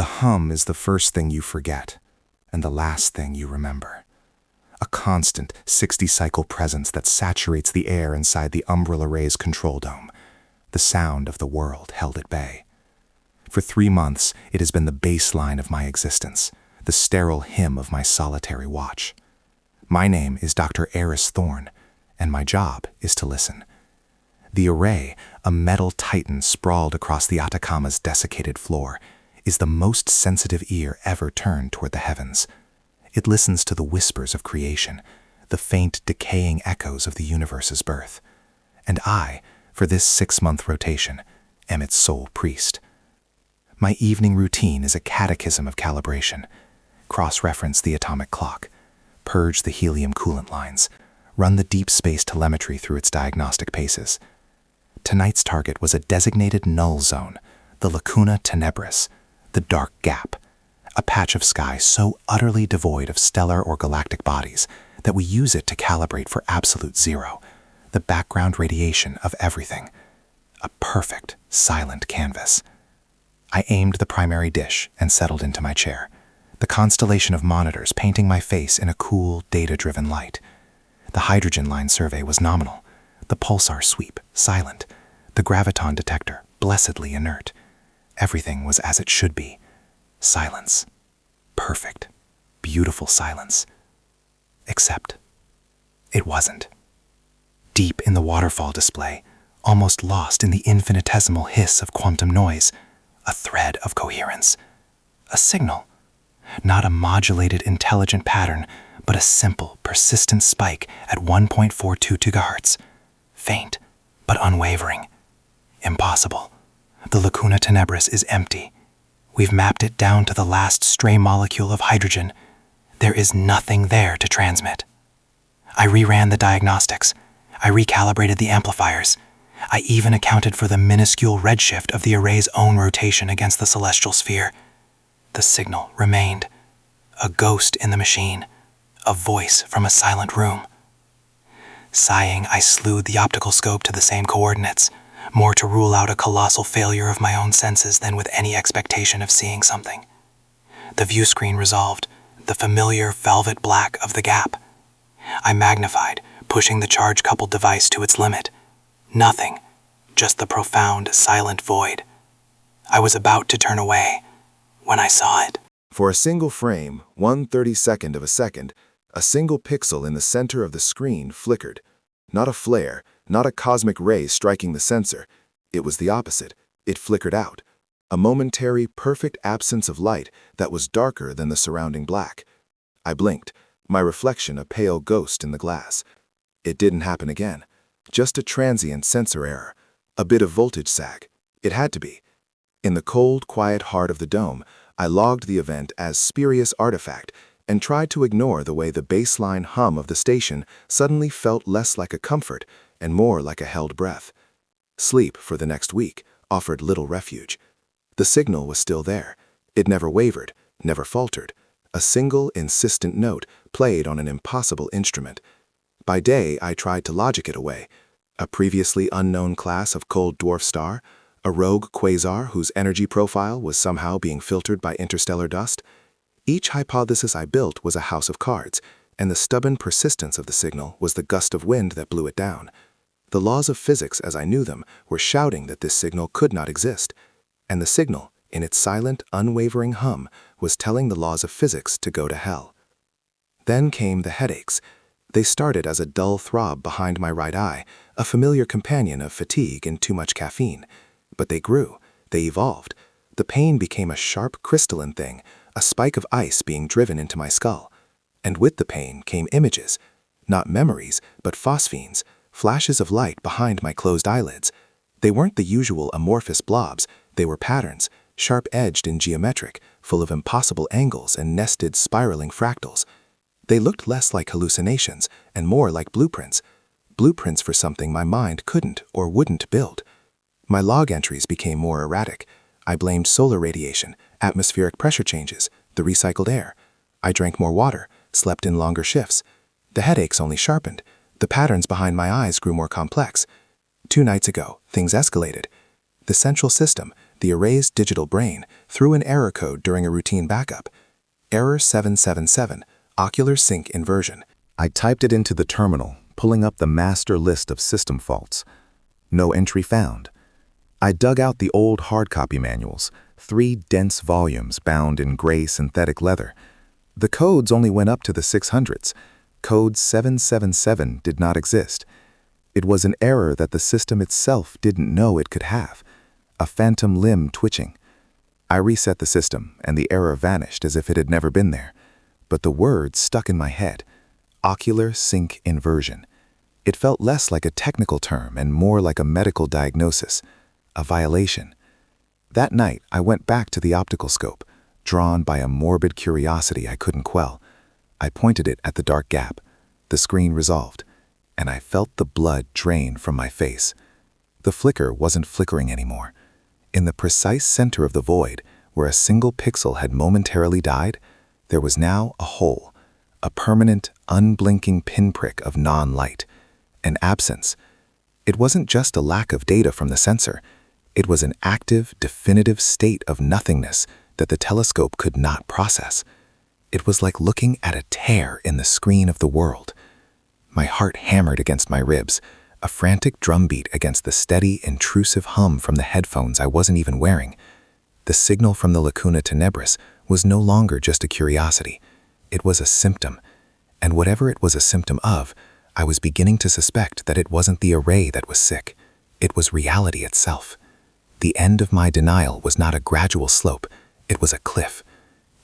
The hum is the first thing you forget, and the last thing you remember. A constant 60-cycle presence that saturates the air inside the umbral array's control dome, the sound of the world held at bay. For 3 months, it has been the baseline of my existence, the sterile hymn of my solitary watch. My name is Dr. Eris Thorne, and my job is to listen. The array, a metal titan sprawled across the Atacama's desiccated floor, is the most sensitive ear ever turned toward the heavens. It listens to the whispers of creation, the faint, decaying echoes of the universe's birth. And I, for this 6-month rotation, am its sole priest. My evening routine is a catechism of calibration. Cross-reference the atomic clock, purge the helium coolant lines, run the deep space telemetry through its diagnostic paces. Tonight's target was a designated null zone, the lacuna tenebris, the dark gap, a patch of sky so utterly devoid of stellar or galactic bodies that we use it to calibrate for absolute zero, the background radiation of everything. A perfect, silent canvas. I aimed the primary dish and settled into my chair, the constellation of monitors painting my face in a cool, data-driven light. The hydrogen line survey was nominal, the pulsar sweep silent, the graviton detector blessedly inert. Everything was as it should be. Silence. Perfect, beautiful silence. Except it wasn't. Deep in the waterfall display, almost lost in the infinitesimal hiss of quantum noise, a thread of coherence. A signal. Not a modulated, intelligent pattern, but a simple, persistent spike at 1.42 gigahertz. Faint, but unwavering. Impossible. The lacuna tenebris is empty. We've mapped it down to the last stray molecule of hydrogen. There is nothing there to transmit. I reran the diagnostics. I recalibrated the amplifiers. I even accounted for the minuscule redshift of the array's own rotation against the celestial sphere. The signal remained. A ghost in the machine. A voice from a silent room. Sighing, I slewed the optical scope to the same coordinates, more to rule out a colossal failure of my own senses than with any expectation of seeing something. The view screen resolved, the familiar velvet black of the gap. I magnified, pushing the charge-coupled device to its limit. Nothing, just the profound, silent void. I was about to turn away when I saw it. For a single frame, 1/32nd of a second, a single pixel in the center of the screen flickered. Not a flare, not a cosmic ray striking the sensor. It was the opposite. It flickered out. A momentary, perfect absence of light that was darker than the surrounding black. I blinked, my reflection a pale ghost in the glass. It didn't happen again. Just a transient sensor error. A bit of voltage sag. It had to be. In the cold, quiet heart of the dome, I logged the event as spurious artifact and tried to ignore the way the baseline hum of the station suddenly felt less like a comfort and more like a held breath. Sleep for the next week offered little refuge. The signal was still there. It never wavered, never faltered. A single, insistent note played on an impossible instrument. By day, I tried to logic it away. A previously unknown class of cold dwarf star, a rogue quasar whose energy profile was somehow being filtered by interstellar dust. Each hypothesis I built was a house of cards, and the stubborn persistence of the signal was the gust of wind that blew it down. The laws of physics as I knew them were shouting that this signal could not exist, and the signal, in its silent, unwavering hum, was telling the laws of physics to go to hell. Then came the headaches. They started as a dull throb behind my right eye, a familiar companion of fatigue and too much caffeine. But they grew, they evolved. The pain became a sharp crystalline thing, a spike of ice being driven into my skull. And with the pain came images, not memories, but phosphenes, flashes of light behind my closed eyelids. They weren't the usual amorphous blobs, they were patterns, sharp-edged and geometric, full of impossible angles and nested spiraling fractals. They looked less like hallucinations and more like blueprints for something my mind couldn't or wouldn't build. My log entries became more erratic. I blamed solar radiation, atmospheric pressure changes, the recycled air. I drank more water, slept in longer shifts. The headaches only sharpened. The patterns behind my eyes grew more complex. 2 nights ago, things escalated. The central system, The array's digital brain threw an error code during a routine backup. Error 777, Ocular sync inversion. I typed it into the terminal, pulling up the master list of system faults. No entry found. I dug out the old hard copy manuals, 3 dense volumes bound in gray synthetic leather. The codes only went up to the 600s. Code 777 did not exist. It was an error that the system itself didn't know it could have. A phantom limb twitching. I reset the system, and the error vanished as if it had never been there. But the words stuck in my head. Ocular sync inversion. It felt less like a technical term and more like a medical diagnosis. A violation. That night, I went back to the optical scope, drawn by a morbid curiosity I couldn't quell. I pointed it at the dark gap. The screen resolved, and I felt the blood drain from my face. The flicker wasn't flickering anymore. In the precise center of the void, where a single pixel had momentarily died, there was now a hole, a permanent, unblinking pinprick of non-light, an absence. It wasn't just a lack of data from the sensor. It was an active, definitive state of nothingness that the telescope could not process. It was like looking at a tear in the screen of the world. My heart hammered against my ribs, a frantic drumbeat against the steady, intrusive hum from the headphones I wasn't even wearing. The signal from the Lacuna Tenebris was no longer just a curiosity. It was a symptom, and whatever it was a symptom of, I was beginning to suspect that it wasn't the array that was sick. It was reality itself. The end of my denial was not a gradual slope, it was a cliff,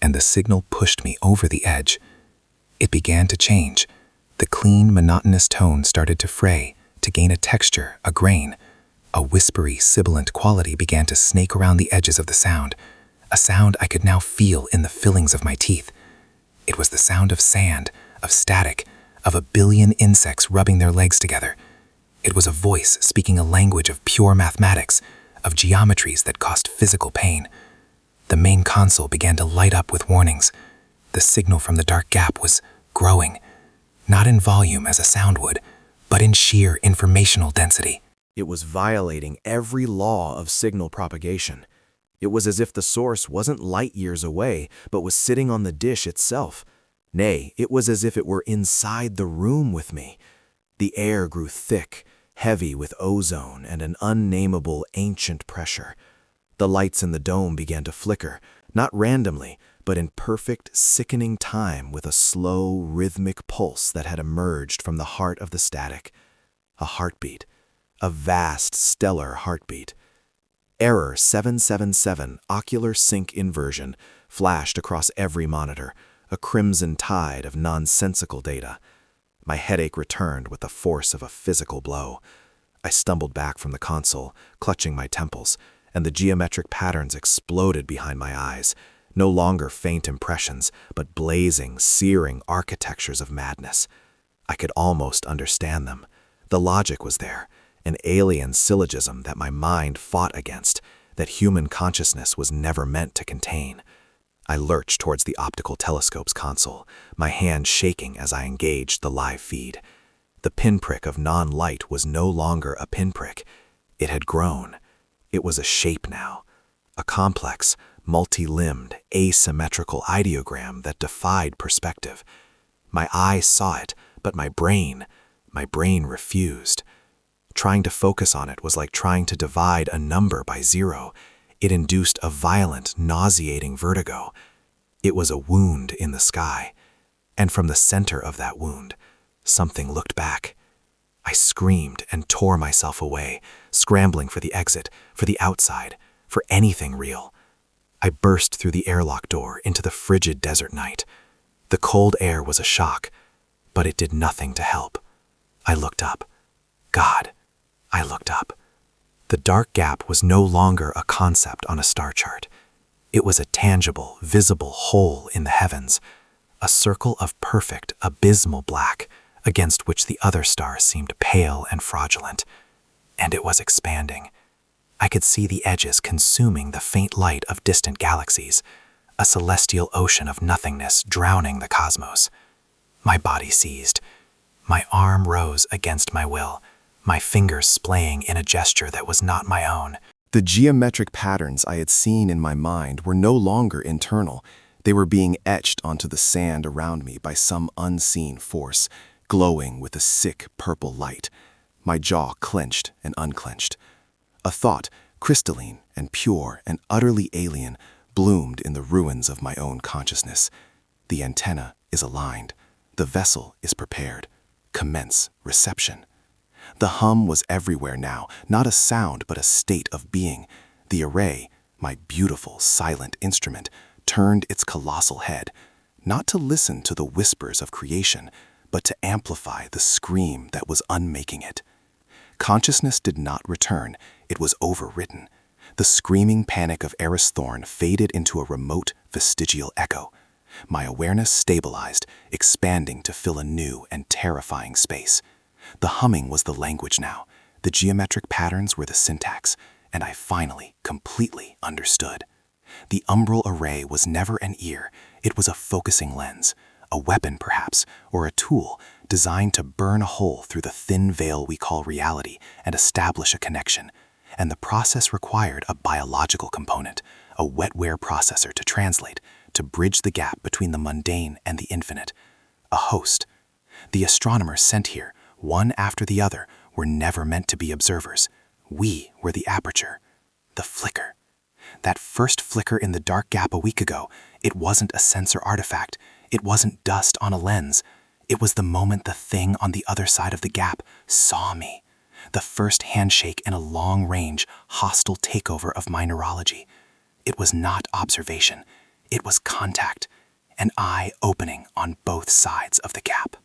and the signal pushed me over the edge. It began to change. The clean, monotonous tone started to fray, to gain a texture, a grain. A whispery, sibilant quality began to snake around the edges of the sound, a sound I could now feel in the fillings of my teeth. It was the sound of sand, of static, of a billion insects rubbing their legs together. It was a voice speaking a language of pure mathematics, of geometries that caused physical pain. The main console began to light up with warnings. The signal from the dark gap was growing, not in volume as a sound would, but in sheer informational density. It was violating every law of signal propagation. It was as if the source wasn't light years away, but was sitting on the dish itself. Nay, it was as if it were inside the room with me. The air grew thick, heavy with ozone and an unnameable ancient pressure. The lights in the dome began to flicker, not randomly, but in perfect, sickening time with a slow, rhythmic pulse that had emerged from the heart of the static. A heartbeat. A vast, stellar heartbeat. Error 777, Ocular sync inversion, flashed across every monitor, a crimson tide of nonsensical data. My headache returned with the force of a physical blow. I stumbled back from the console, clutching my temples, and the geometric patterns exploded behind my eyes, no longer faint impressions, but blazing, searing architectures of madness. I could almost understand them. The logic was there, an alien syllogism that my mind fought against, that human consciousness was never meant to contain. I lurched towards the optical telescope's console, my hand shaking as I engaged the live feed. The pinprick of non-light was no longer a pinprick. It had grown. It was a shape now, a complex, multi-limbed, asymmetrical ideogram that defied perspective. My eyes saw it, but my brain refused. Trying to focus on it was like trying to divide a number by 0. It induced a violent, nauseating vertigo. It was a wound in the sky, and from the center of that wound, something looked back. I screamed and tore myself away, scrambling for the exit, for the outside, for anything real. I burst through the airlock door into the frigid desert night. The cold air was a shock, but it did nothing to help. I looked up. God, I looked up. The dark gap was no longer a concept on a star chart. It was a tangible, visible hole in the heavens, a circle of perfect, abysmal black, against which the other stars seemed pale and fraudulent. And it was expanding. I could see the edges consuming the faint light of distant galaxies, a celestial ocean of nothingness drowning the cosmos. My body seized. My arm rose against my will, my fingers splaying in a gesture that was not my own. The geometric patterns I had seen in my mind were no longer internal. They were being etched onto the sand around me by some unseen force, glowing with a sick purple light. My jaw clenched and unclenched. A thought, crystalline and pure and utterly alien, bloomed in the ruins of my own consciousness. The antenna is aligned. The vessel is prepared. Commence reception. The hum was everywhere now, not a sound but a state of being. The array, my beautiful, silent instrument, turned its colossal head, not to listen to the whispers of creation, but to amplify the scream that was unmaking it. Consciousness did not return, it was overwritten. The screaming panic of Eris Thorn faded into a remote, vestigial echo. My awareness stabilized, expanding to fill a new and terrifying space. The humming was the language now, the geometric patterns were the syntax, and I finally, completely understood. The umbral array was never an ear, it was a focusing lens, a weapon perhaps, or a tool designed to burn a hole through the thin veil we call reality and establish a connection. And the process required a biological component, a wetware processor to translate, to bridge the gap between the mundane and the infinite. A host. The astronomers sent here, one after the other, were never meant to be observers. We were the aperture, the flicker. That first flicker in the dark gap a week ago, it wasn't a sensor artifact, it wasn't dust on a lens. It was the moment the thing on the other side of the gap saw me. The first handshake in a long-range, hostile takeover of my neurology. It was not observation, it was contact, an eye opening on both sides of the gap.